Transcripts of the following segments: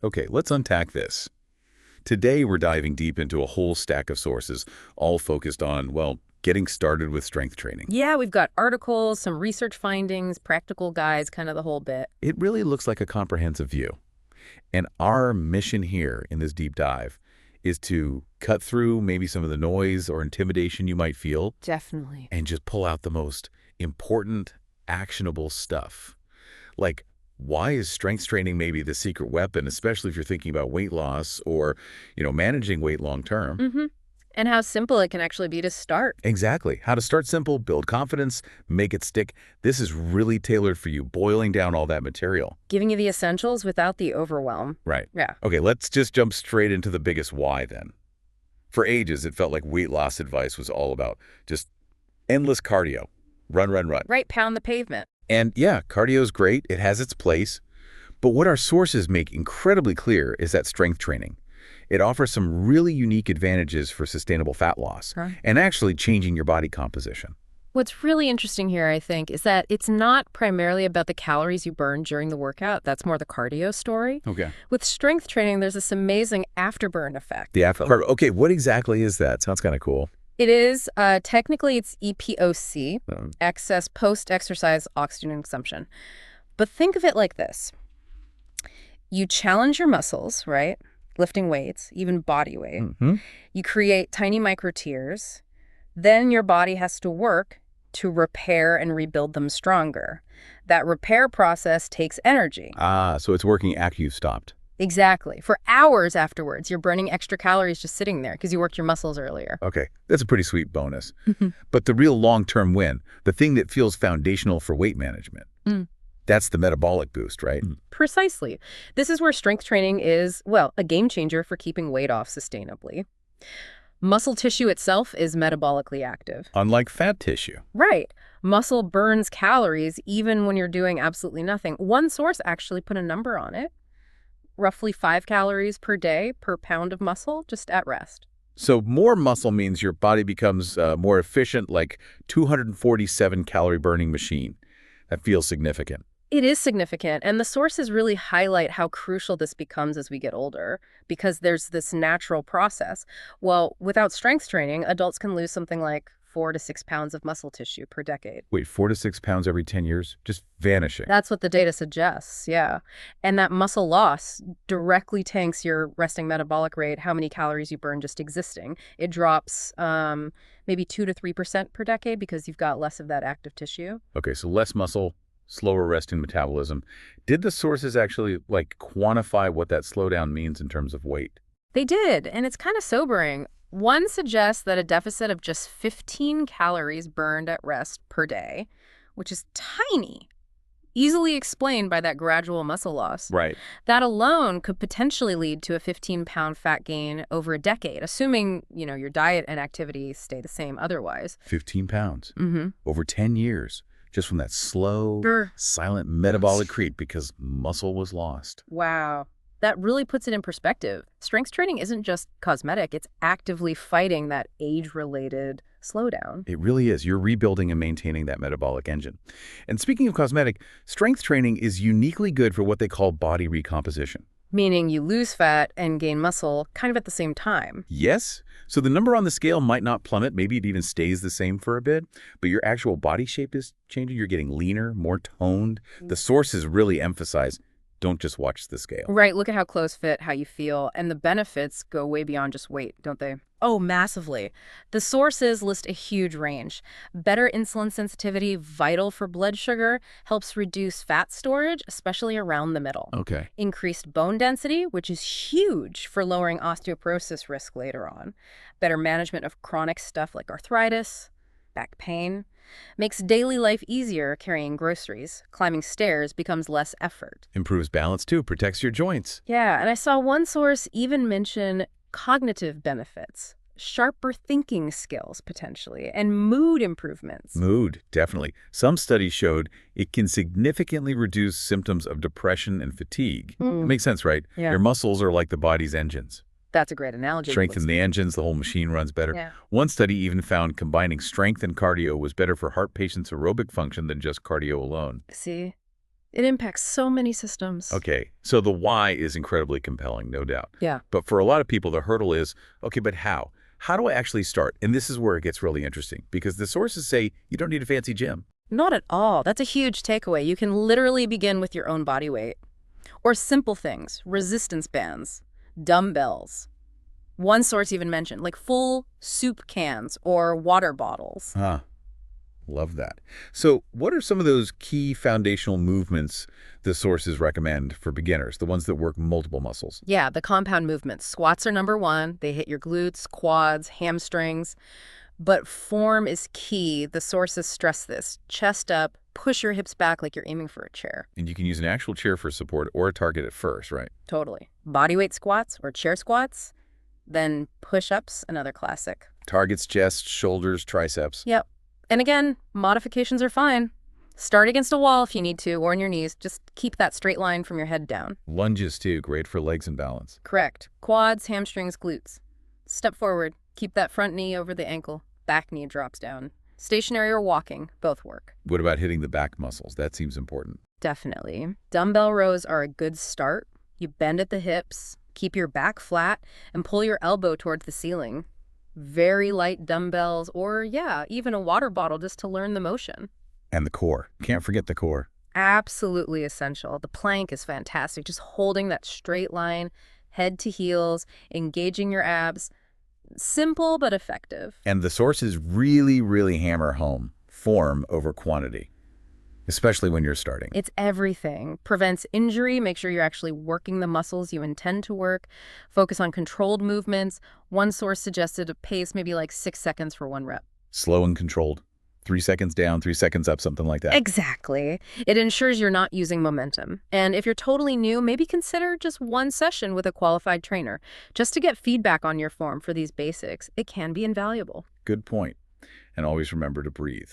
Okay, let's unpack this. Today, we're diving deep into a whole stack of sources, all focused on, well, getting started with strength training. Yeah, we've got articles, some research findings, practical guides, kind of the whole bit. It really looks like a comprehensive view. And our mission here in this deep dive is to cut through maybe some of the noise or intimidation you might feel Definitely. and just pull out the most important, actionable stuff. Like, why is strength training maybe the secret weapon, especially if you're thinking about weight loss or, managing weight long term? Mm-hmm. And how simple it can actually be to start. Exactly. How to start simple, build confidence, make it stick. This is really tailored for you, boiling down all that material. Giving you the essentials without the overwhelm. Right. Yeah. Okay, let's just jump straight into the biggest why then. For ages, it felt like weight loss advice was all about just endless cardio. Run, run, run. Right, pound the pavement. And yeah, cardio's great. It has its place. But what our sources make incredibly clear is that strength training. It offers some really unique advantages for sustainable fat loss and actually changing your body composition. What's really interesting here, I think, is that it's not primarily about the calories you burn during the workout. That's more the cardio story. Okay. With strength training, there's this amazing afterburn effect. The afterburn. Okay, what exactly is that? Sounds kind of cool. It is, technically it's EPOC, excess post-exercise oxygen consumption. But think of it like this. You challenge your muscles, right? Lifting weights, even body weight. You create tiny micro tears. Then your body has to work to repair and rebuild them stronger. That repair process takes energy. So it's working after you've stopped. Exactly. For hours afterwards, you're burning extra calories just sitting there because you worked your muscles earlier. Okay, that's a pretty sweet bonus. But the real long-term win, the thing that feels foundational for weight management, that's the metabolic boost, right? Precisely. This is where strength training is, well, a game changer for keeping weight off sustainably. Muscle tissue itself is metabolically active. Unlike fat tissue. Right. Muscle burns calories even when you're doing absolutely nothing. One source actually put a number on it. Roughly 5 calories per day per pound of muscle just at rest. So more muscle means your body becomes more efficient, like 247 calorie burning machine. That feels significant. It is significant, and the sources really highlight how crucial this becomes as we get older, because there's this natural process. Well, without strength training, adults can lose something like 4 to 6 pounds of muscle tissue per decade. Wait, 4 to 6 pounds every 10 years? Just vanishing. That's what the data suggests, yeah. And that muscle loss directly tanks your resting metabolic rate, how many calories you burn just existing. It drops maybe 2 to 3% per decade because you've got less of that active tissue. Okay, so less muscle, slower resting metabolism. Did the sources actually, quantify what that slowdown means in terms of weight? They did, and it's kind of sobering. One suggests that a deficit of just 15 calories burned at rest per day, which is tiny, easily explained by that gradual muscle loss. Right. That alone could potentially lead to a 15-pound fat gain over a decade, assuming, your diet and activity stay the same otherwise. 15 pounds over 10 years, just from that slow, silent metabolic creep because muscle was lost. Wow. That really puts it in perspective. Strength training isn't just cosmetic. It's actively fighting that age-related slowdown. It really is. You're rebuilding and maintaining that metabolic engine. And speaking of cosmetic, strength training is uniquely good for what they call body recomposition. Meaning you lose fat and gain muscle kind of at the same time. Yes. So the number on the scale might not plummet. Maybe it even stays the same for a bit. But your actual body shape is changing. You're getting leaner, more toned. The sources really emphasize don't just watch the scale. Right. Look at how close fit, how you feel. And the benefits go way beyond just weight, don't they? Oh, massively. The sources list a huge range. Better insulin sensitivity, vital for blood sugar, helps reduce fat storage, especially around the middle. Okay. Increased bone density, which is huge for lowering osteoporosis risk later on. Better management of chronic stuff like arthritis, back pain. Makes daily life easier carrying groceries. Climbing stairs becomes less effort. Improves balance too, protects your joints. Yeah, and I saw one source even mention cognitive benefits, sharper thinking skills potentially, and mood improvements. Mood, definitely. Some studies showed it can significantly reduce symptoms of depression and fatigue. Makes sense, right? Yeah. Your muscles are like the body's engines. That's a great analogy. Strengthen the engines, the whole machine runs better. Yeah. One study even found combining strength and cardio was better for heart patients' aerobic function than just cardio alone. See? It impacts so many systems. Okay, so the why is incredibly compelling, no doubt. Yeah. But for a lot of people, the hurdle is, okay, but how? How do I actually start? And this is where it gets really interesting, because the sources say you don't need a fancy gym. Not at all. That's a huge takeaway. You can literally begin with your own body weight. Or simple things, resistance bands, dumbbells. One source even mentioned, like full soup cans or water bottles. Love that. So what are some of those key foundational movements the sources recommend for beginners, the ones that work multiple muscles? Yeah, the compound movements. Squats are number one. They hit your glutes, quads, hamstrings. But form is key. The sources stress this. Chest up, push your hips back like you're aiming for a chair. And you can use an actual chair for support or a target at first, right? Totally. Bodyweight squats or chair squats. Then push-ups, another classic. Targets, chest, shoulders, triceps. Yep. And again, modifications are fine. Start against a wall if you need to, or on your knees. Just keep that straight line from your head down. Lunges, too. Great for legs and balance. Correct. Quads, hamstrings, glutes. Step forward. Keep that front knee over the ankle. Back knee drops down. Stationary or walking, both work. What about hitting the back muscles? That seems important. Definitely. Dumbbell rows are a good start. You bend at the hips, keep your back flat, and pull your elbow towards the ceiling. Very light dumbbells, or yeah, even a water bottle just to learn the motion. And the core. Can't forget the core. Absolutely essential. The plank is fantastic. Just holding that straight line, head to heels, engaging your abs. Simple but effective. And the sources really, really hammer home form over quantity, especially when you're starting. It's everything. Prevents injury. Make sure you're actually working the muscles you intend to work. Focus on controlled movements. One source suggested a pace maybe like 6 seconds for 1 rep. Slow and controlled. 3 seconds down, 3 seconds up, something like that. Exactly. It ensures you're not using momentum. And if you're totally new, maybe consider just 1 session with a qualified trainer. Just to get feedback on your form for these basics, it can be invaluable. Good point. And always remember to breathe.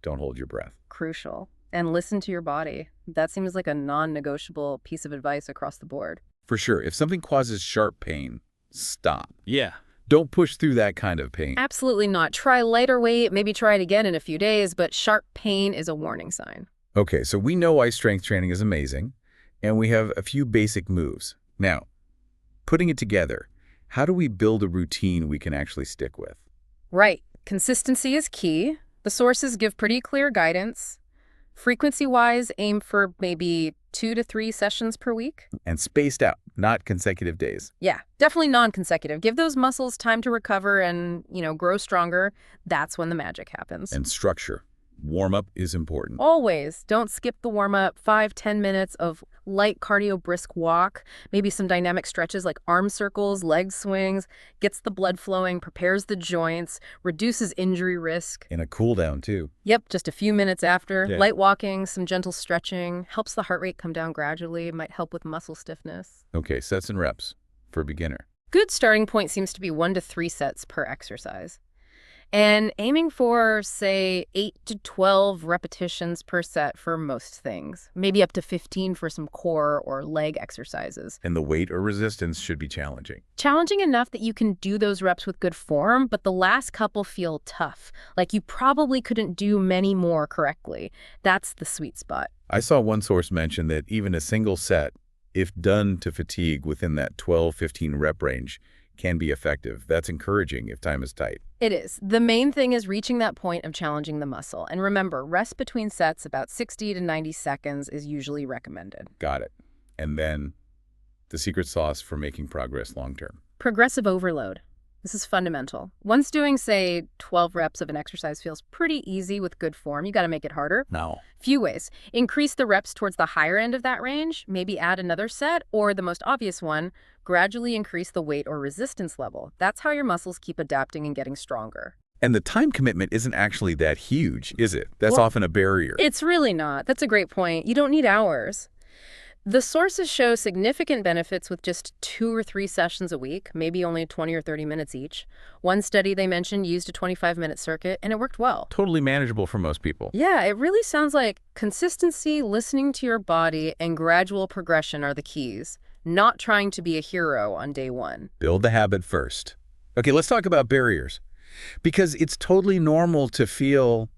Don't hold your breath. Crucial. And listen to your body. That seems like a non-negotiable piece of advice across the board. For sure. If something causes sharp pain, stop. Yeah. Don't push through that kind of pain. Absolutely not. Try lighter weight, maybe try it again in a few days, but sharp pain is a warning sign. Okay, so we know why strength training is amazing, and we have a few basic moves. Now, putting it together, how do we build a routine we can actually stick with? Right. Consistency is key. The sources give pretty clear guidance. Frequency-wise, aim for maybe 2 to 3 sessions per week. And spaced out, not consecutive days. Yeah, definitely non-consecutive. Give those muscles time to recover and, grow stronger. That's when the magic happens. And structure. Warm-up is important. Always. Don't skip the warm-up. 5-10 minutes of light cardio brisk walk, maybe some dynamic stretches like arm circles, leg swings, gets the blood flowing, prepares the joints, reduces injury risk. And a cool down, too. Yep, just a few minutes after. Yeah. Light walking, some gentle stretching, helps the heart rate come down gradually, might help with muscle stiffness. Okay, sets and reps for a beginner. Good starting point seems to be 1 to 3 sets per exercise. And aiming for, say, 8 to 12 repetitions per set for most things. Maybe up to 15 for some core or leg exercises. And the weight or resistance should be challenging. Challenging enough that you can do those reps with good form, but the last couple feel tough. Like you probably couldn't do many more correctly. That's the sweet spot. I saw one source mention that even a single set, if done to fatigue within that 12-15 rep range, can be effective. That's encouraging if time is tight. It is. The main thing is reaching that point of challenging the muscle. And remember, rest between sets about 60 to 90 seconds is usually recommended. Got it. And then the secret sauce for making progress long-term. Progressive overload. This is fundamental. Once doing, say, 12 reps of an exercise feels pretty easy with good form, you got to make it harder. No. Few ways. Increase the reps towards the higher end of that range, maybe add another set, or the most obvious one, gradually increase the weight or resistance level. That's how your muscles keep adapting and getting stronger. And the time commitment isn't actually that huge, is it? That's often a barrier. It's really not. That's a great point. You don't need hours. The sources show significant benefits with just 2 or 3 sessions a week, maybe only 20 or 30 minutes each. One study they mentioned used a 25-minute circuit, and it worked well. Totally manageable for most people. Yeah, it really sounds like consistency, listening to your body, and gradual progression are the keys, not trying to be a hero on day 1. Build the habit first. Okay, let's talk about barriers. Because it's totally normal to feel,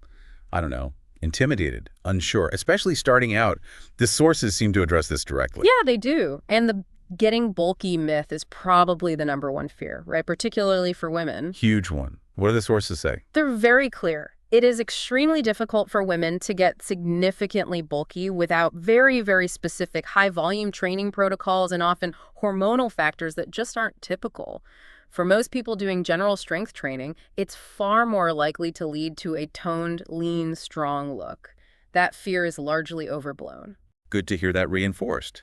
I don't know, Intimidated, unsure, especially starting out. The sources seem to address this directly. Yeah, they do. And the getting bulky myth is probably the #1 fear, right? Particularly for women. Huge one. What do the sources say? They're very clear. It is extremely difficult for women to get significantly bulky without very, very specific high-volume training protocols and often hormonal factors that just aren't typical. For most people doing general strength training, it's far more likely to lead to a toned, lean, strong look. That fear is largely overblown. Good to hear that reinforced.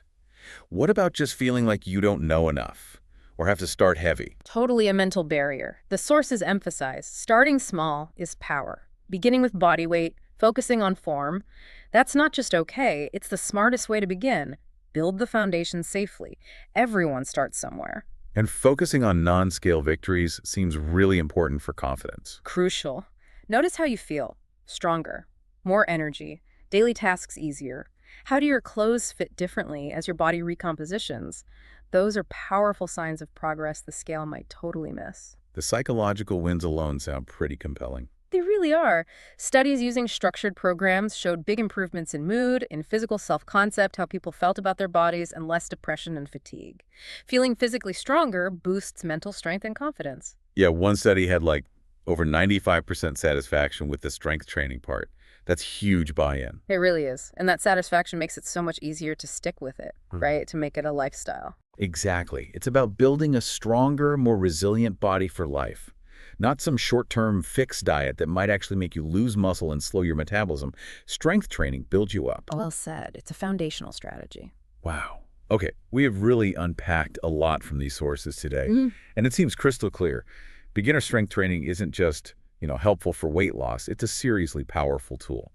What about just feeling like you don't know enough or have to start heavy? Totally a mental barrier. The sources emphasize starting small is power. Beginning with body weight, focusing on form. That's not just okay, it's the smartest way to begin. Build the foundation safely. Everyone starts somewhere. And focusing on non-scale victories seems really important for confidence. Crucial. Notice how you feel. Stronger. More energy. Daily tasks easier. How do your clothes fit differently as your body recompositions? Those are powerful signs of progress the scale might totally miss. The psychological wins alone sound pretty compelling. They really are. Studies using structured programs showed big improvements in mood, in physical self-concept, how people felt about their bodies, and less depression and fatigue. Feeling physically stronger boosts mental strength and confidence. Yeah, one study had like over 95% satisfaction with the strength training part. That's huge buy-in. It really is. And that satisfaction makes it so much easier to stick with it, right? To make it a lifestyle. Exactly. It's about building a stronger, more resilient body for life. Not some short-term fix diet that might actually make you lose muscle and slow your metabolism. Strength training builds you up. Well said. It's a foundational strategy. Wow. Okay, we have really unpacked a lot from these sources today, and it seems crystal clear. Beginner strength training isn't just, helpful for weight loss. It's a seriously powerful tool.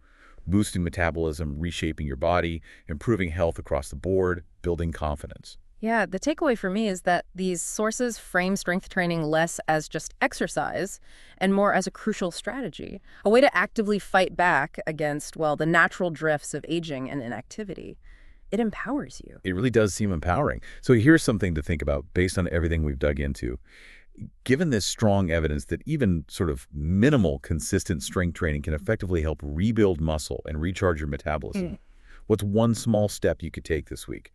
Boosting metabolism, reshaping your body, improving health across the board, building confidence. Yeah, the takeaway for me is that these sources frame strength training less as just exercise and more as a crucial strategy, a way to actively fight back against, well, the natural drifts of aging and inactivity. It empowers you. It really does seem empowering. So here's something to think about based on everything we've dug into. Given this strong evidence that even sort of minimal, consistent strength training can effectively help rebuild muscle and recharge your metabolism, what's one small step you could take this week?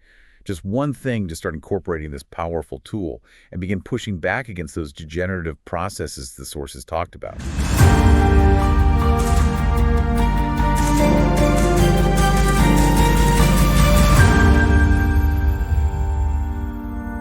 Just one thing to start incorporating this powerful tool and begin pushing back against those degenerative processes the sources talked about.